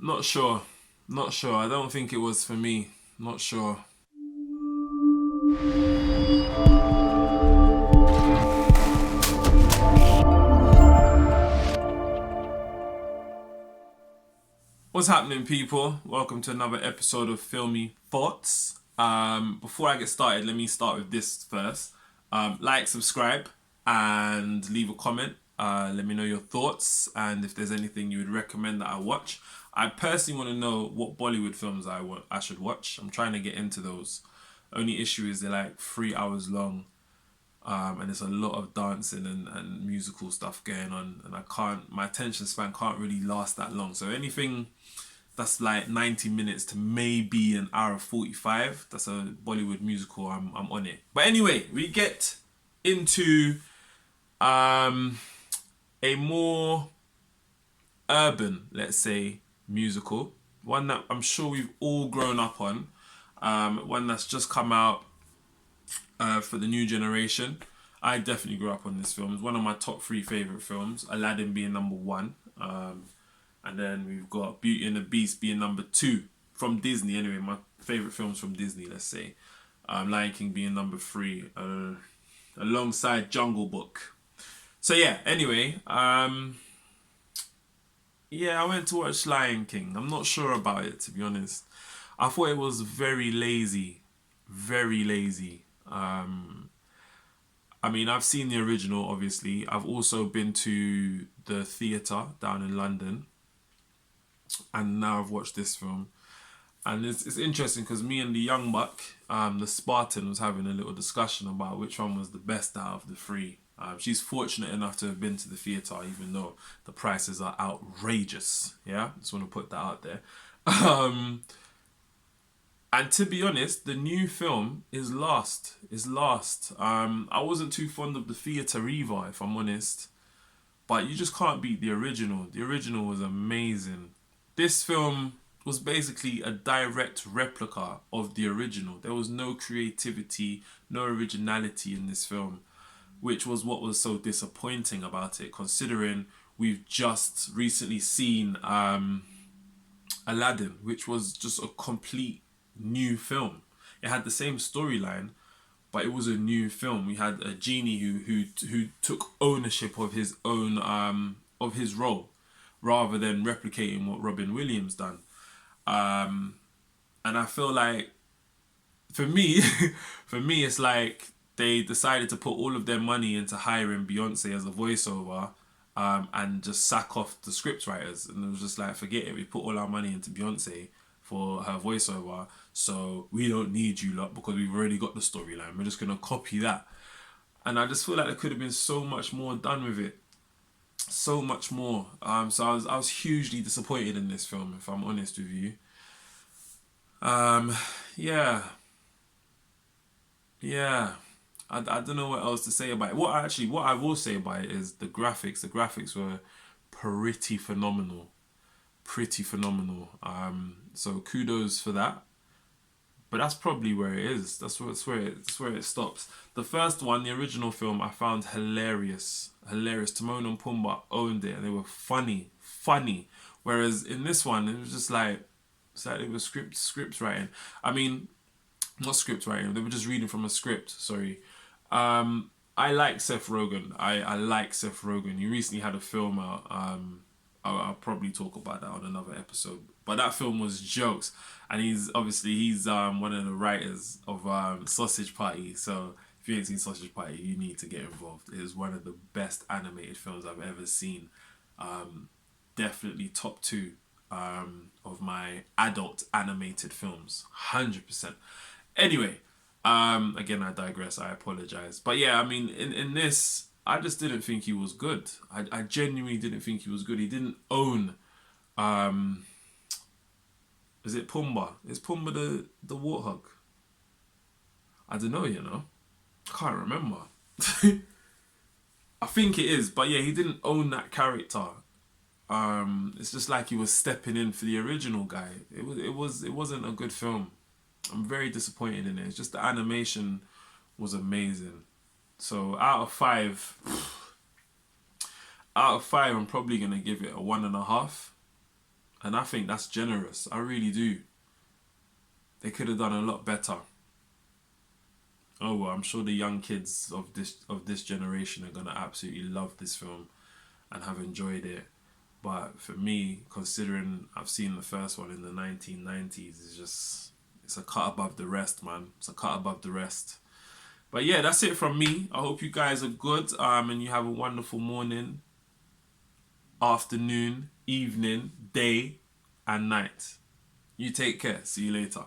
Not sure. Not sure. I don't think it was for me. Not sure. What's happening, people? Welcome to another episode of Filmy Thoughts. Before I get started, let me start with this first. Like, subscribe, and leave a comment. Let me know your thoughts and if there's anything you would recommend that I watch. I personally want to know what Bollywood films I should watch. I'm trying to get into those. Only issue is they're like 3 hours long, and there's a lot of dancing and musical stuff going on, and my attention span can't really last that long. So anything that's like 90 minutes to maybe an hour 45, that's a Bollywood musical, I'm on it. But anyway, we get into um, a more urban, let's say, musical. One that I'm sure we've all grown up on. One that's just come out for the new generation. I definitely grew up on this film. It's one of my top three favourite films. Aladdin being number one. And then we've got Beauty and the Beast being number two. From Disney, anyway. My favourite films from Disney, let's say. Lion King being number three. Alongside Jungle Book. So yeah, anyway. Yeah, I went to watch Lion King. I'm not sure about it, to be honest. I thought it was very lazy. Very lazy. I mean, I've seen the original, obviously. I've also been to the theatre down in London. And now I've watched this film. And it's interesting because me and the young buck, the Spartan, was having a little discussion about which one was the best out of the three. She's fortunate enough to have been to the theatre, even though the prices are outrageous. Yeah, just want to put that out there. And to be honest, the new film is last. I wasn't too fond of the theatre either, if I'm honest. But you just can't beat the original. The original was amazing. This film was basically a direct replica of the original. There was no creativity, no originality in this film, which was what was so disappointing about it, considering we've just recently seen Aladdin, which was just a complete new film. It had the same storyline, but it was a new film. We had a genie who took ownership of his own of his role, rather than replicating what Robin Williams done. And I feel like, for me, for me, it's like they decided to put all of their money into hiring Beyonce as a voiceover, and just sack off the script writers. And it was just like, forget it. We put all our money into Beyonce for her voiceover, so we don't need you lot because we've already got the storyline. We're just gonna copy that. And I just feel like there could have been so much more done with it, so much more. So I was hugely disappointed in this film, if I'm honest with you. Yeah, yeah. I don't know what else to say about it. What I will say about it is the graphics. The graphics were pretty phenomenal, pretty phenomenal. So kudos for that. But that's probably where it is. That's where it stops. The first one, the original film, I found hilarious, hilarious. Timon and Pumbaa owned it, and they were funny, funny. Whereas in this one, it was just like, it's like it was script writing. I mean, not script writing. They were just reading from a script. Sorry. I like Seth Rogen. I like Seth Rogen. He recently had a film out. I'll probably talk about that on another episode. But that film was jokes, and he's one of the writers of Sausage Party. So if you ain't seen Sausage Party, you need to get involved. It is one of the best animated films I've ever seen. Definitely top two of my adult animated films, 100%. Anyway, again, I digress. I apologize. But yeah, I mean, in this, I just didn't think he was good. I genuinely didn't think he was good. He didn't own. Is it Pumbaa? Is Pumbaa the warthog? I don't know. I can't remember. I think it is, but yeah, he didn't own that character. It's just like he was stepping in for the original guy. It wasn't a good film. I'm very disappointed in it. It's just the animation was amazing. So out of five, I'm probably gonna give it a 1.5. And I think that's generous. I really do. They could have done a lot better. Oh well, I'm sure the young kids of this generation are gonna absolutely love this film and have enjoyed it. But for me, considering I've seen the first one in the 1990s, it's a cut above the rest, man. It's a cut above the rest. But yeah, that's it from me. I hope you guys are good, and you have a wonderful morning, afternoon, evening, day, and night. You take care. See you later.